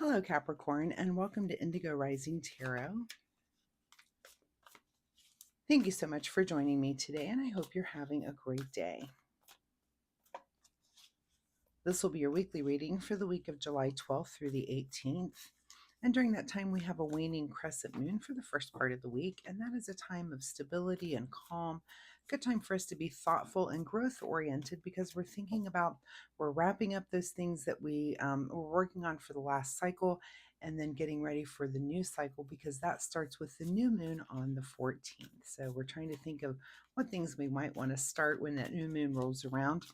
Hello, Capricorn, and welcome to Indigo Rising Tarot. Thank you so much for joining me today, and I hope you're having a great day. This will be your weekly reading for the week of July 12th through the 18th. And during that time, we have a waning crescent moon for the first part of the week, and that is a time of stability and calm. Good time for us to be thoughtful and growth oriented because we're wrapping up those things that we were working on for the last cycle and then getting ready for the new cycle because that starts with the new moon on the 14th. So we're trying to think of what things we might want to start when that new moon rolls around.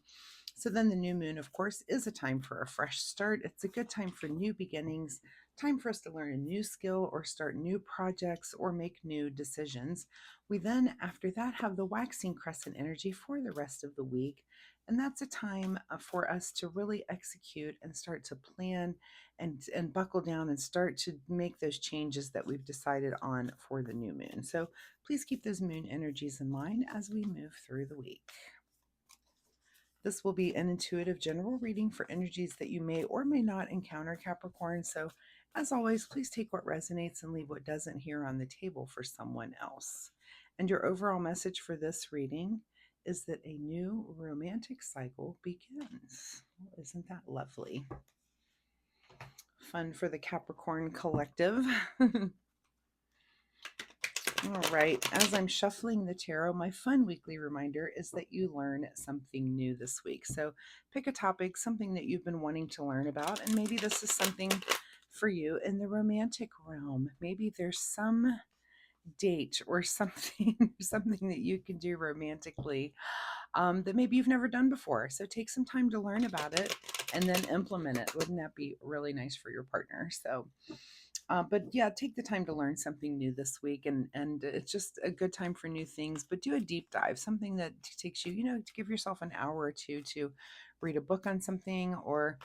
So then the new moon, of course, is a time for a fresh start. It's a good time for new beginnings, time for us to learn a new skill or start new projects or make new decisions. We then, after that, have the waxing crescent energy for the rest of the week. And that's a time for us to really execute and start to plan and buckle down and start to make those changes that we've decided on for the new moon. So please keep those moon energies in mind as we move through the week. This will be an intuitive general reading for energies that you may or may not encounter, Capricorn. So, as always, please take what resonates and leave what doesn't here on the table for someone else. And your overall message for this reading is that a new romantic cycle begins. Well, isn't that lovely? Fun for the Capricorn collective. All right, as I'm shuffling the tarot, my fun weekly reminder is that you learn something new this week. So pick a topic, something that you've been wanting to learn about, and maybe this is something for you in the romantic realm. Maybe there's some date or something, something that you can do romantically that maybe you've never done before. So take some time to learn about it and then implement it. Wouldn't that be really nice for your partner? So but yeah, take the time to learn something new this week, and it's just a good time for new things. But do a deep dive, something that takes you, to give yourself an hour or two to read a book on something, or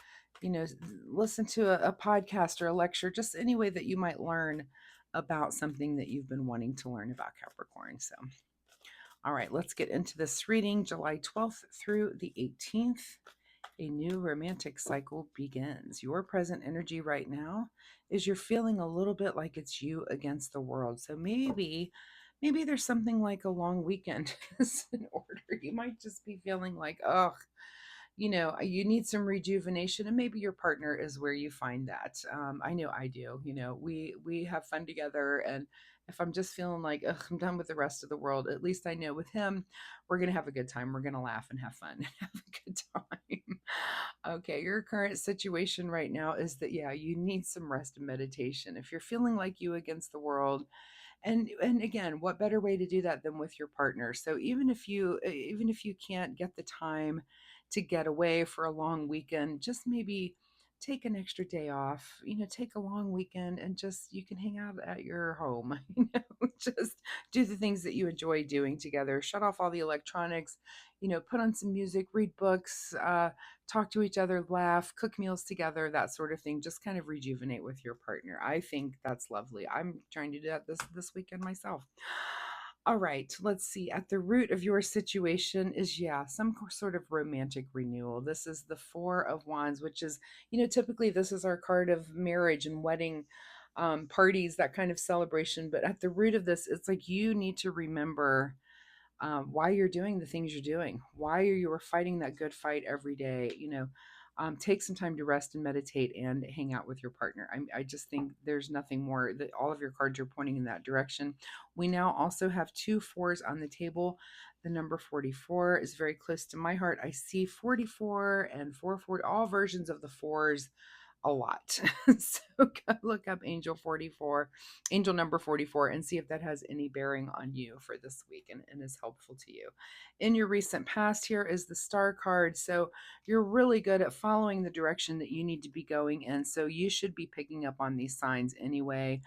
listen to a podcast or a lecture, just any way that you might learn about something that you've been wanting to learn about, Capricorn. So, all right, let's get into this reading, July 12th through the 18th. A new romantic cycle begins. Your present energy right now is you're feeling a little bit like it's you against the world. So maybe there's something like a long weekend is in order. You might just be feeling like, oh, you need some rejuvenation, and maybe your partner is where you find that. I know I do. We have fun together, and if I'm just feeling like, ugh, I'm done with the rest of the world, at least I know with him, we're gonna have a good time. We're gonna laugh and have fun and have a good time. Okay, your current situation right now is that, yeah, you need some rest and meditation. If you're feeling like you against the world, and again, what better way to do that than with your partner? So even if you can't get the time to get away for a long weekend, just maybe take an extra day off, take a long weekend, and just you can hang out at your home, just do the things that you enjoy doing together. Shut off all the electronics, put on some music, read books, talk to each other, laugh, cook meals together, that sort of thing. Just kind of rejuvenate with your partner. I think that's lovely. I'm trying to do that this weekend myself. All right, let's see. At the root of your situation is, yeah, some sort of romantic renewal. This is the Four of Wands, which is, typically this is our card of marriage and wedding parties, that kind of celebration. But at the root of this, it's like you need to remember why you're doing the things you're doing, why you are fighting that good fight every day. Take some time to rest and meditate and hang out with your partner. I just think there's nothing more that all of your cards are pointing in that direction. We now also have two fours on the table. The number 44 is very close to my heart. I see 44 and 440, all versions of the fours a lot. So go look up angel number 44, and see if that has any bearing on you for this week and is helpful to you. In your recent past, here is the star card. So you're really good at following the direction that you need to be going in. So you should be picking up on these signs anyway.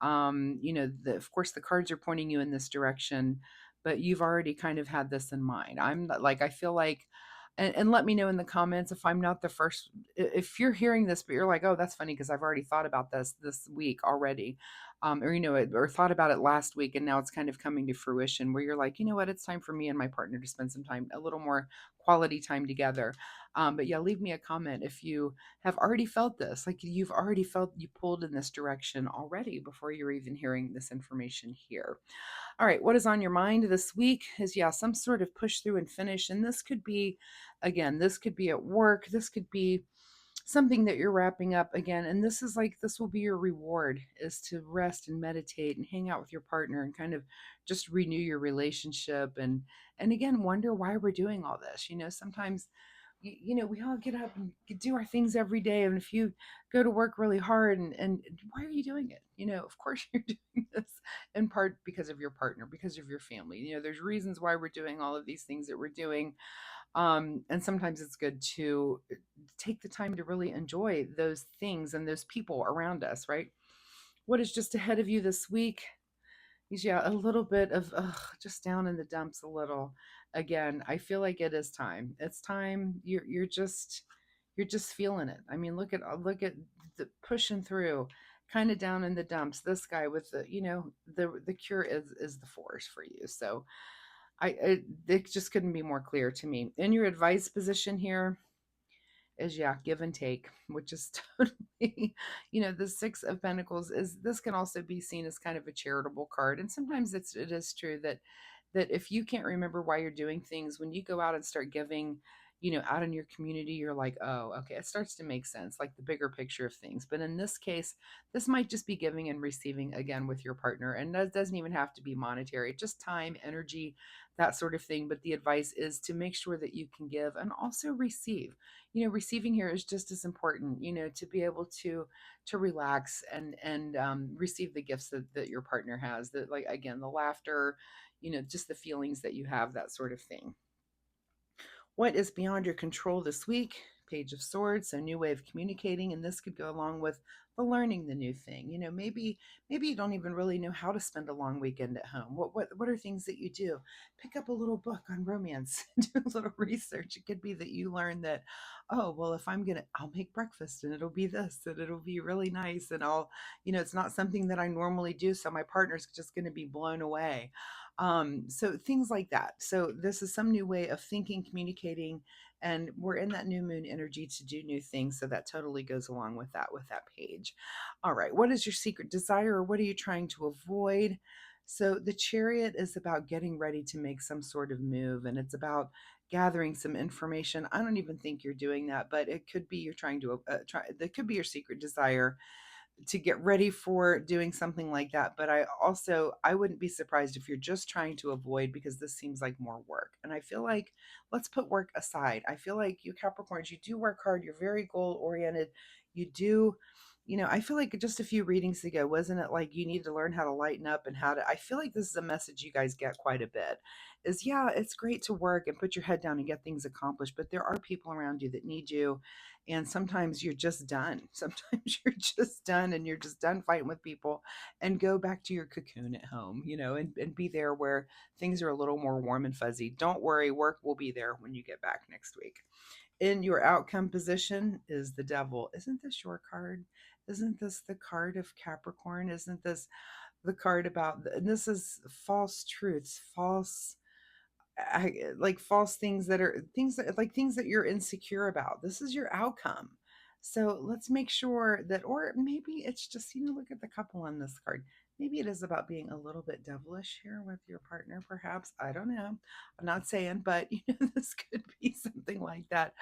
Of course, the cards are pointing you in this direction, but you've already kind of had this in mind. I feel like, and let me know in the comments if I'm not the first, if you're hearing this but you're like, oh, that's funny because I've already thought about this week already, or thought about it last week, and now it's kind of coming to fruition where you're like, you know what, it's time for me and my partner to spend some time, a little more quality time together. But yeah, leave me a comment if you have already felt this, like you've already felt you pulled in this direction already before you're even hearing this information here. All right, what is on your mind this week is, yeah, some sort of push through and finish. And this could be, again, this could be at work, this could be something that you're wrapping up again. And this is like, this will be your reward, is to rest and meditate and hang out with your partner and kind of just renew your relationship. And again, wonder why we're doing all this. Sometimes we all get up and do our things every day. And if you go to work really hard, and why are you doing it? Of course you're doing this in part because of your partner, because of your family. There's reasons why we're doing all of these things that we're doing. And sometimes it's good to take the time to really enjoy those things and those people around us, right? What is just ahead of you this week? Yeah, a little bit of just down in the dumps a little. Again, I feel like it is time. It's time. You're just feeling it. I mean, look at the pushing through, kind of down in the dumps. This guy with the cure is the force for you. So it just couldn't be more clear to me. In your advice position here is, yeah, give and take, which is totally, the Six of Pentacles is, this can also be seen as kind of a charitable card. And sometimes it is true that if you can't remember why you're doing things, when you go out and start giving, out in your community, you're like, oh, okay, it starts to make sense, like the bigger picture of things. But in this case, this might just be giving and receiving again with your partner. And that doesn't even have to be monetary, just time, energy, that sort of thing. But the advice is to make sure that you can give and also receive. Receiving here is just as important, to be able to relax and receive the gifts that your partner has, that, like, again, the laughter, just the feelings that you have, that sort of thing. What is beyond your control this week? Page of Swords, a new way of communicating, and this could go along with the learning the new thing. Maybe you don't even really know how to spend a long weekend at home. What are things that you do? Pick up a little book on romance, do a little research. It could be that you learn that, oh, well, if I'll make breakfast and it'll be this, and it'll be really nice, and it's not something that I normally do, so my partner's just going to be blown away. So things like that. So this is some new way of thinking, communicating, and we're in that new moon energy to do new things. So that totally goes along with that page. All right. What is your secret desire, or what are you trying to avoid? So the Chariot is about getting ready to make some sort of move, and it's about gathering some information. I don't even think you're doing that, but it could be you're trying to try. That could be your secret desire to get ready for doing something like that. But I wouldn't be surprised if you're just trying to avoid, because this seems like more work. And I feel like, let's put work aside. I feel like you Capricorns, you do work hard. You're very goal oriented. You do, I feel like just a few readings ago, wasn't it like you need to learn how to lighten up and I feel like this is a message you guys get quite a bit, is, yeah, it's great to work and put your head down and get things accomplished, but there are people around you that need you. And sometimes you're just done. Sometimes you're just done, and you're just done fighting with people, and go back to your cocoon at home, and be there where things are a little more warm and fuzzy. Don't worry, work will be there when you get back next week. In your outcome position is the Devil. Isn't this your card? Isn't this the card of Capricorn? Isn't this the card about, and this is false truths, like false things, that are things that, like, things that you're insecure about. This is your outcome. So let's make sure that, or maybe it's just, look at the couple on this card. Maybe it is about being a little bit devilish here with your partner, perhaps. I don't know. I'm not saying, but this could be something like that.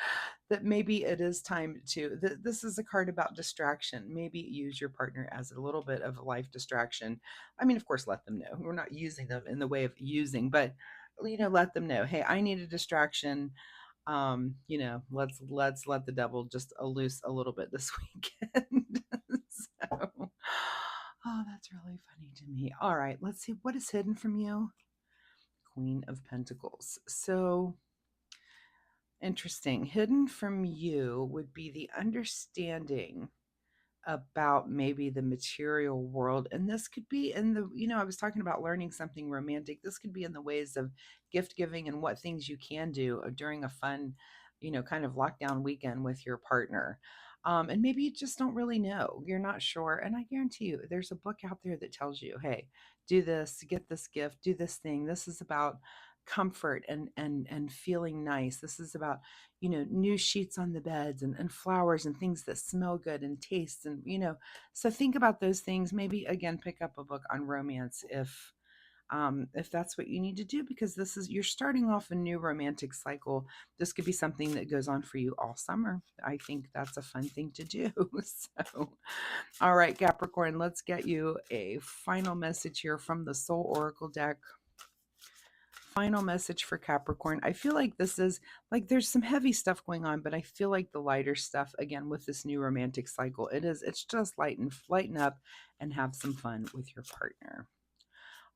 That maybe it is time to. This is a card about distraction. Maybe use your partner as a little bit of a life distraction. I mean, of course, let them know. We're not using them in the way of using, but let them know, hey, I need a distraction. Let's let the devil just loose a little bit this weekend. So, oh, that's really funny to me. All right, let's see what is hidden from you. Queen of Pentacles. So interesting. Hidden from you would be the understanding about maybe the material world. And this could be in the, I was talking about learning something romantic. This could be in the ways of gift giving and what things you can do during a fun, kind of lockdown weekend with your partner. And maybe you just don't really know. You're not sure. And I guarantee you, there's a book out there that tells you, hey, do this, get this gift, do this thing. This is about comfort and feeling nice. This is about, new sheets on the beds and flowers and things that smell good and taste and, so think about those things. Maybe again, pick up a book on romance if that's what you need to do, because you're starting off a new romantic cycle. This could be something that goes on for you all summer. I think that's a fun thing to do. So, all right, Capricorn, let's get you a final message here from the Soul Oracle deck. Final message for Capricorn. I feel like this is like there's some heavy stuff going on, but I feel like the lighter stuff again with this new romantic cycle. It's just lighten up and have some fun with your partner.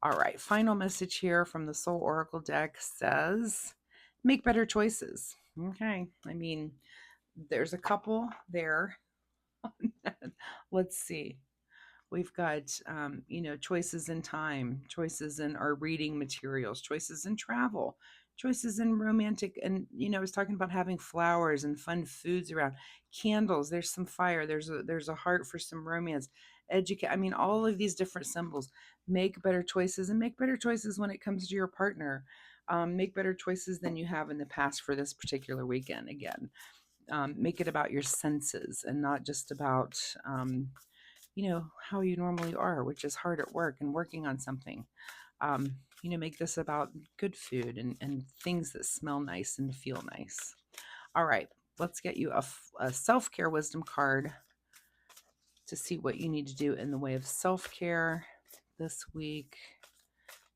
All right, final message here from the Soul Oracle deck says, make better choices. Okay, I mean, there's a couple there. Let's see. We've got, choices in time, choices in our reading materials, choices in travel, choices in romantic. And, I was talking about having flowers and fun foods around, candles. There's some fire. There's a heart for some romance. Educate. I mean, all of these different symbols. Make better choices and make better choices when it comes to your partner. Make better choices than you have in the past for this particular weekend. Again, make it about your senses and not just about, how you normally are, which is hard at work and working on something. Make this about good food and things that smell nice and feel nice. All right, let's get you a self-care wisdom card to see what you need to do in the way of self-care this week,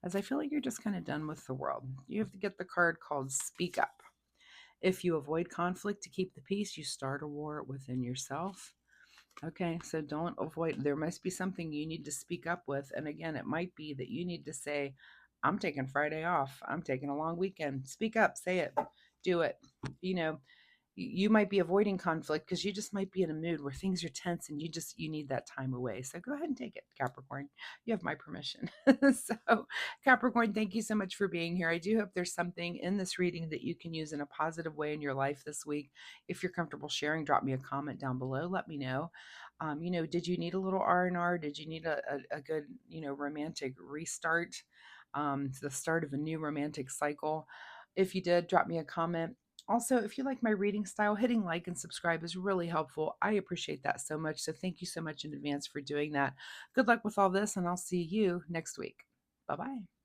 as I feel like you're just kind of done with the world. You have to get the card called Speak Up. If you avoid conflict to keep the peace, you start a war within yourself. Okay, so don't avoid. There must be something you need to speak up with. And again, it might be that you need to say, I'm taking Friday off. I'm taking a long weekend. Speak up, say it, do it. You know, you might be avoiding conflict because you just might be in a mood where things are tense and you need that time away. So go ahead and take it, Capricorn. You have my permission. So Capricorn, thank you so much for being here. I do hope there's something in this reading that you can use in a positive way in your life this week. If you're comfortable sharing, drop me a comment down below. Let me know. Did you need a little R&R? Did you need a good, romantic restart? The start of a new romantic cycle. If you did, drop me a comment. Also, if you like my reading style, hitting like and subscribe is really helpful. I appreciate that so much. So thank you so much in advance for doing that. Good luck with all this, and I'll see you next week. Bye-bye.